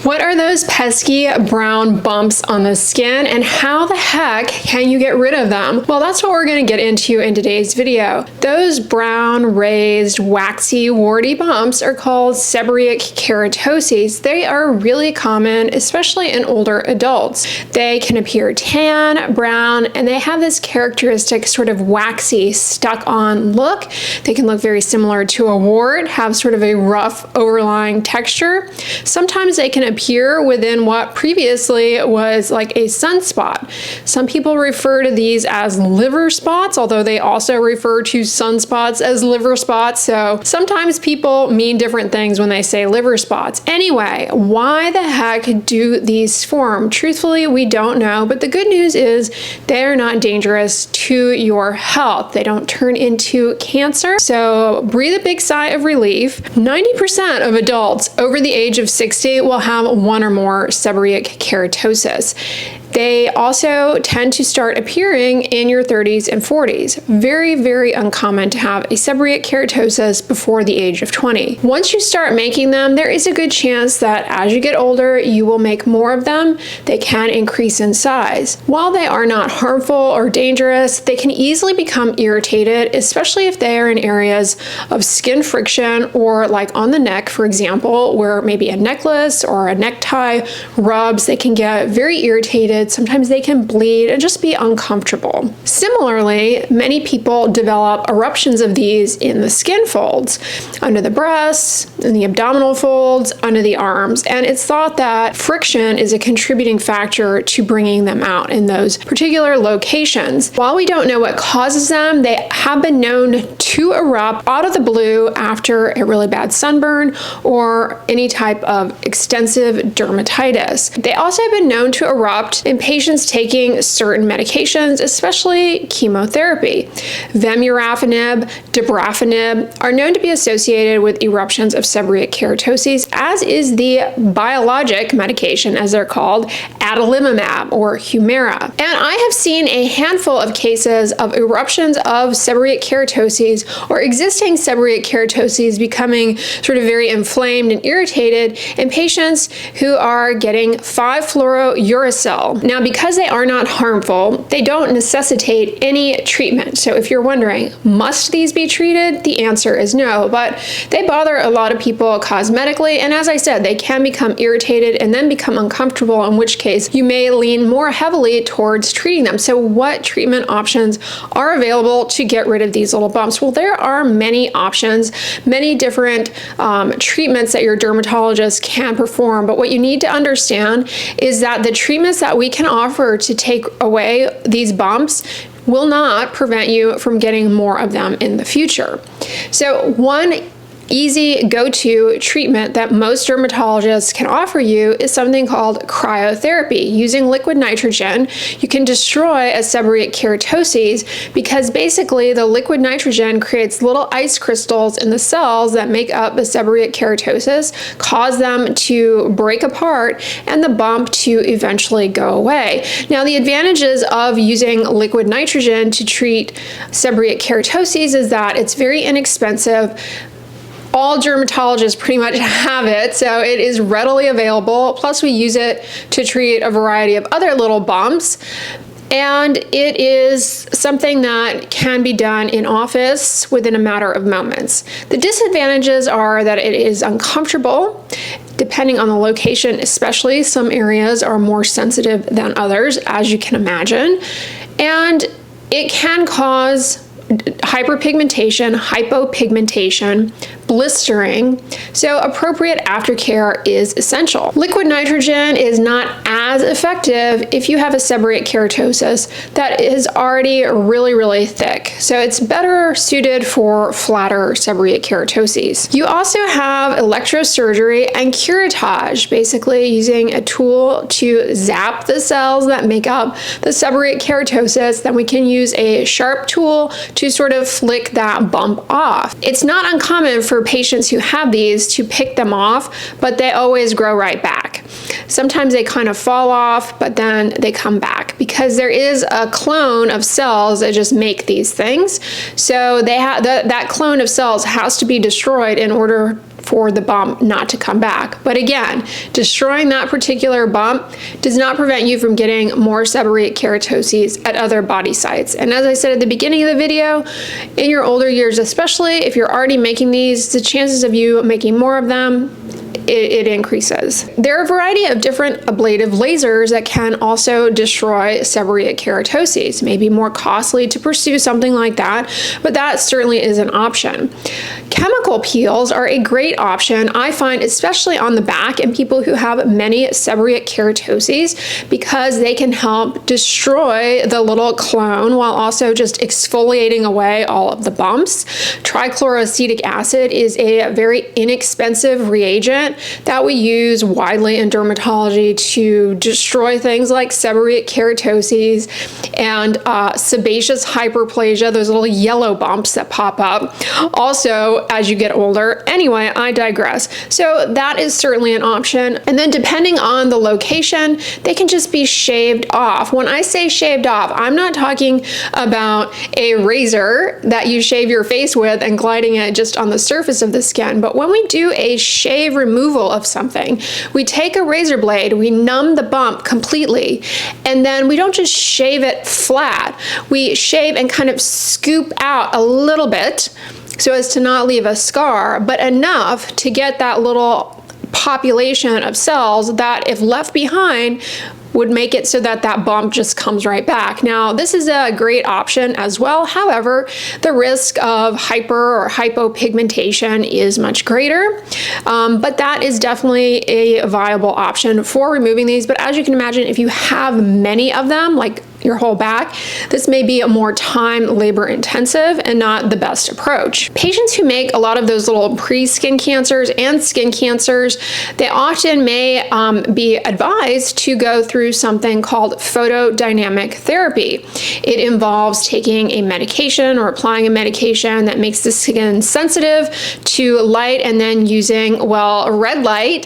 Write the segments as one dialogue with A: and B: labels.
A: What are those pesky brown bumps on the skin, and how the heck can you get rid of them? Well, that's what we're going to get into in today's video. Those brown, raised, waxy, warty bumps are called seborrheic keratoses. They are really common, especially in older adults. They can appear tan, brown, and they have this characteristic sort of waxy, stuck-on look. They can look very similar to a wart, have sort of a rough overlying texture. Sometimes they can appear within what previously was like a sunspot. Some people refer to these as liver spots, although they also refer to sunspots as liver spots. So sometimes people mean different things when they say liver spots. Anyway, why the heck do these form? Truthfully, we don't know, but the good news is they're not dangerous to your health. They don't turn into cancer. So breathe a big sigh of relief. 90% of adults over the age of 60 will have one or more seborrheic keratosis. They also tend to start appearing in your 30s and 40s. Very, very uncommon to have a seborrheic keratosis before the age of 20. Once you start making them, there is a good chance that as you get older, you will make more of them. They can increase in size. While they are not harmful or dangerous, they can easily become irritated, especially if they are in areas of skin friction or like on the neck, for example, where maybe a necklace or a necktie rubs. They can get very irritated. Sometimes they can bleed and just be uncomfortable. Similarly, many people develop eruptions of these in the skin folds, under the breasts, in the abdominal folds, under the arms, and it's thought that friction is a contributing factor to bringing them out in those particular locations. While we don't know what causes them, they have been known to erupt out of the blue after a really bad sunburn or any type of extensive dermatitis. They also have been known to erupt in patients taking certain medications, especially chemotherapy. Vemurafenib, dabrafenib are known to be associated with eruptions of seborrheic keratoses, as is the biologic medication, as they're called, adalimumab or Humira. And I have seen a handful of cases of eruptions of seborrheic keratoses or existing seborrheic keratoses becoming sort of very inflamed and irritated in patients who are getting 5-fluorouracil. Now, because they are not harmful, they don't necessitate any treatment. So if you're wondering, must these be treated? The answer is no, but they bother a lot of people cosmetically. And as I said, they can become irritated and then become uncomfortable, in which case you may lean more heavily towards treating them. So what treatment options are available to get rid of these little bumps? Well, there are many options, many different treatments that your dermatologist can perform. But what you need to understand is that the treatments that we can offer to take away these bumps will not prevent you from getting more of them in the future. So one easy go-to treatment that most dermatologists can offer you is something called cryotherapy. Using liquid nitrogen, you can destroy a seborrheic keratoses because basically the liquid nitrogen creates little ice crystals in the cells that make up the seborrheic keratosis, cause them to break apart, and the bump to eventually go away. Now, the advantages of using liquid nitrogen to treat seborrheic keratoses is that it's very inexpensive. All dermatologists pretty much have it, so it is readily available. Plus, we use it to treat a variety of other little bumps. And it is something that can be done in office within a matter of moments. The disadvantages are that it is uncomfortable, depending on the location, especially. Some areas are more sensitive than others, as you can imagine. And it can cause hyperpigmentation, hypopigmentation, blistering, so appropriate aftercare is essential. Liquid nitrogen is not as effective if you have a seborrheic keratosis that is already really, really thick. So it's better suited for flatter seborrheic keratoses. You also have electrosurgery and curettage, basically using a tool to zap the cells that make up the seborrheic keratosis. Then we can use a sharp tool to sort of flick that bump off. It's not uncommon for patients who have these to pick them off, but they always grow right back. Sometimes they kind of fall off, but then they come back because there is a clone of cells that just make these things. So they have that clone of cells has to be destroyed in order for the bump not to come back. But again, destroying that particular bump does not prevent you from getting more seborrheic keratoses at other body sites. And as I said at the beginning of the video, in your older years, especially if you're already making these, the chances of you making more of them, it increases. There are a variety of different ablative lasers that can also destroy seborrheic keratoses. It may be more costly to pursue something like that, but that certainly is an option. Chemical peels are a great option, I find, especially on the back in people who have many seborrheic keratoses, because they can help destroy the little clone while also just exfoliating away all of the bumps. Trichloroacetic acid is a very inexpensive reagent that we use widely in dermatology to destroy things like seborrheic keratoses and sebaceous hyperplasia, those little yellow bumps that pop up also as you get older. Anyway, I digress. So that is certainly an option. And then depending on the location, they can just be shaved off. When I say shaved off, I'm not talking about a razor that you shave your face with and gliding it just on the surface of the skin. But when we do a shave removal of something, we take a razor blade, we numb the bump completely, and then we don't just shave it flat. We shave and kind of scoop out a little bit so as to not leave a scar, but enough to get that little population of cells that, if left behind, would make it so that that bump just comes right back. Now, this is a great option as well. However, the risk of hyper or hypopigmentation is much greater, but that is definitely a viable option for removing these. But as you can imagine, if you have many of them, like your whole back, this may be a more time labor intensive and not the best approach. Patients who make a lot of those little pre-skin cancers and skin cancers, they often may be advised to go through something called photodynamic therapy. It involves taking a medication or applying a medication that makes the skin sensitive to light and then using, well, red light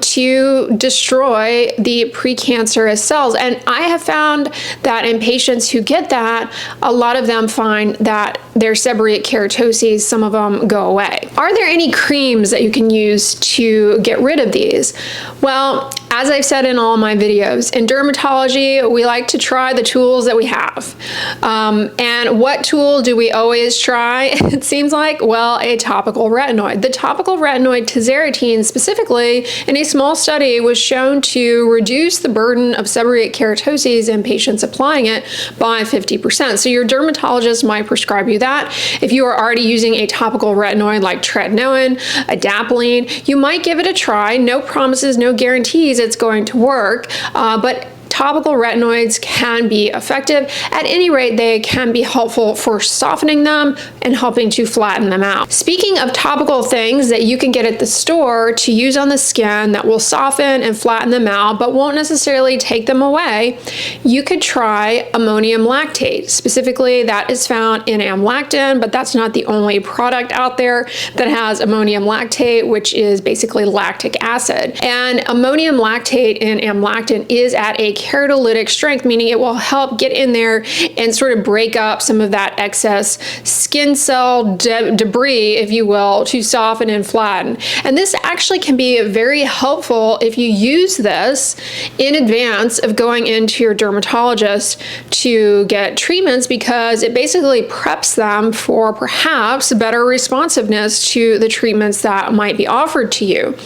A: to destroy the precancerous cells. And I have found that in patients who get that, a lot of them find that their seborrheic keratoses, some of them go away. Are there any creams that you can use to get rid of these? Well, as I've said in all my videos, in dermatology, we like to try the tools that we have. And what tool do we always try? It seems like, well, a topical retinoid. The topical retinoid tazarotene specifically, in a small study, was shown to reduce the burden of seborrheic keratoses in patients applying it by 50%. So your dermatologist might prescribe you that. If you are already using a topical retinoid like tretinoin, adapalene, you might give it a try. No promises, no guarantees it's going to work, but topical retinoids can be effective. At any rate, they can be helpful for softening them and helping to flatten them out. Speaking of topical things that you can get at the store to use on the skin that will soften and flatten them out, but won't necessarily take them away, you could try ammonium lactate. Specifically, that is found in amlactin, but that's not the only product out there that has ammonium lactate, which is basically lactic acid. And ammonium lactate in amlactin is at a keratolytic strength, meaning it will help get in there and sort of break up some of that excess skin cell debris, if you will, to soften and flatten. And this actually can be very helpful if you use this in advance of going into your dermatologist to get treatments, because it basically preps them for perhaps better responsiveness to the treatments that might be offered to you.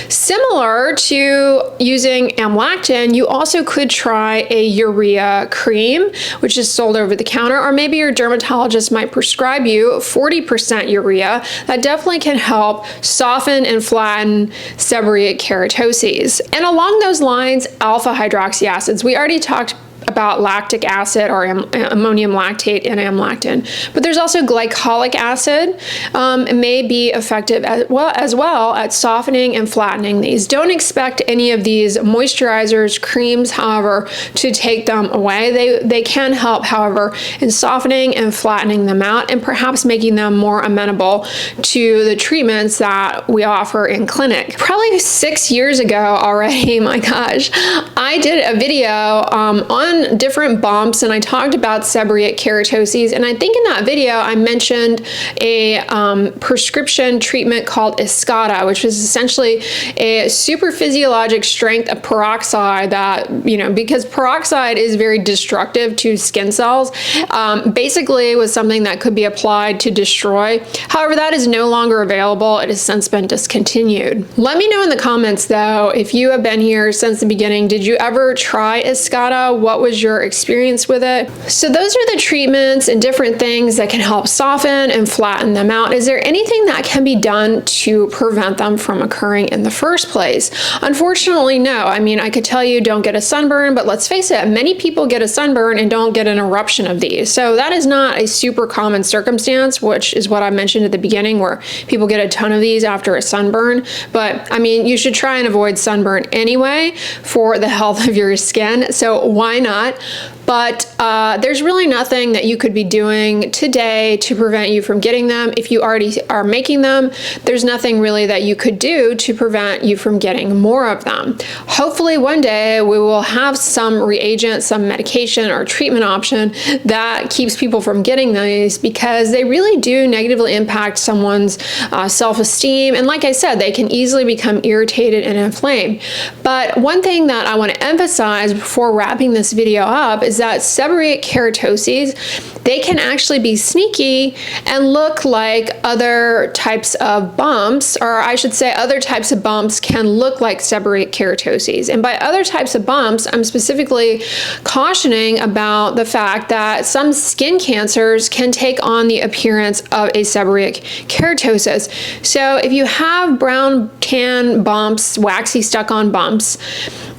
A: Similar to using amlactin, you also could try a urea cream, which is sold over the counter, or maybe your dermatologist might prescribe you 40% urea. That definitely can help soften and flatten seborrheic keratoses. And along those lines, alpha hydroxy acids. We already talked about lactic acid or ammonium lactate in amlactin, but there's also glycolic acid. It may be effective as well at softening and flattening these. Don't expect any of these moisturizers, creams, however, to take them away. They can help, however, in softening and flattening them out and perhaps making them more amenable to the treatments that we offer in clinic. Probably 6 years ago already, my gosh, I did a video on on different bumps, and I talked about seborrheic keratoses, and I think in that video I mentioned a prescription treatment called Escada, which is essentially a super physiologic strength of peroxide that, because peroxide is very destructive to skin cells, basically was something that could be applied to destroy. However, that is no longer available. It has since been discontinued. Let me know in the comments though, if you have been here since the beginning, did you ever try Escada? What was your experience with it? So those are the treatments and different things that can help soften and flatten them out. Is there anything that can be done to prevent them from occurring in the first place? Unfortunately, no. I mean, I could tell you don't get a sunburn, but let's face it, many people get a sunburn and don't get an eruption of these. So that is not a super common circumstance, which is what I mentioned at the beginning, where people get a ton of these after a sunburn. But I mean, you should try and avoid sunburn anyway for the health of your skin. So why not? But there's really nothing that you could be doing today to prevent you from getting them. If you already are making them, there's nothing really that you could do to prevent you from getting more of them. Hopefully one day we will have some reagent, some medication or treatment option that keeps people from getting these, because they really do negatively impact someone's self-esteem. And like I said, they can easily become irritated and inflamed. But one thing that I want to emphasize before wrapping this video up is that seborrheic keratoses, they can actually be sneaky and look like other types of bumps, or I should say other types of bumps can look like seborrheic keratoses. And by other types of bumps, I'm specifically cautioning about the fact that some skin cancers can take on the appearance of a seborrheic keratosis. So if you have brown, tan bumps, waxy stuck-on bumps,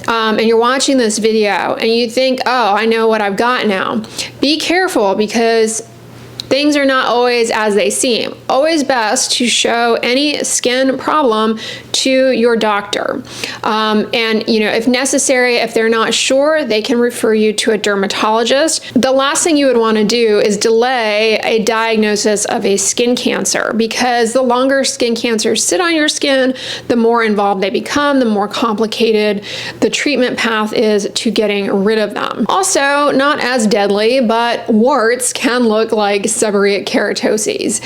A: and you're watching this video and you think, oh, I know what I've got now, be careful, because things are not always as they seem. Always best to show any skin problem to your doctor. And if necessary, if they're not sure, they can refer you to a dermatologist. The last thing you would want to do is delay a diagnosis of a skin cancer, because the longer skin cancers sit on your skin, the more involved they become, the more complicated the treatment path is to getting rid of them. Also, not as deadly, but warts can look like seborrheic keratoses.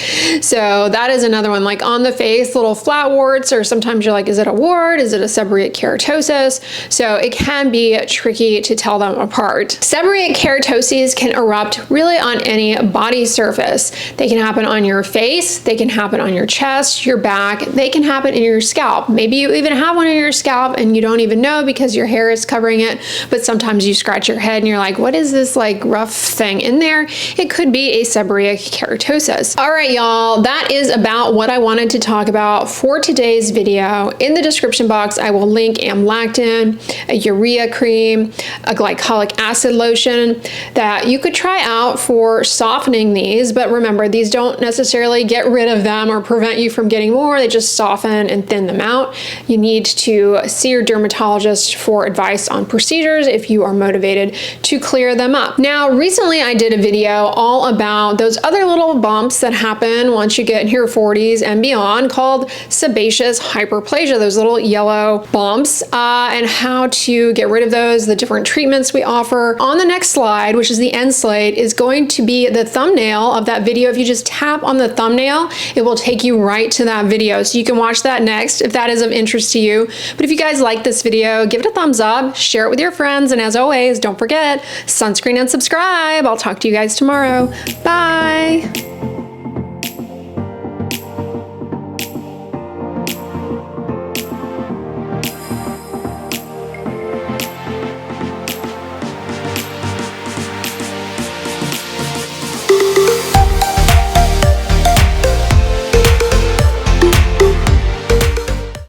A: So that is another one, like on the face, little flat warts, or sometimes you're like, is it a wart? Is it a seborrheic keratosis? So it can be tricky to tell them apart. Seborrheic keratoses can erupt really on any body surface. They can happen on your face, they can happen on your chest, your back, they can happen in your scalp. Maybe you even have one in your scalp and you don't even know because your hair is covering it, but sometimes you scratch your head and you're like, what is this like rough thing in there? It could be a seborrheic keratosis. All right, y'all, that is about what I wanted to talk about for today's video. In the description box, I will link amlactin, a urea cream, a glycolic acid lotion that you could try out for softening these. But remember, these don't necessarily get rid of them or prevent you from getting more. They just soften and thin them out. You need to see your dermatologist for advice on procedures if you are motivated to clear them up. Now, recently I did a video all about those other little bumps that happen once you get in your 40s and beyond, called sebaceous hyperplasia, those little yellow bumps, and how to get rid of those, the different treatments we offer. On the next slide, which is the end slide, is going to be the thumbnail of that video. If you just tap on the thumbnail, it will take you right to that video. So you can watch that next if that is of interest to you. But if you guys like this video, give it a thumbs up, share it with your friends, and as always, don't forget, sunscreen and subscribe. I'll talk to you guys tomorrow. Bye.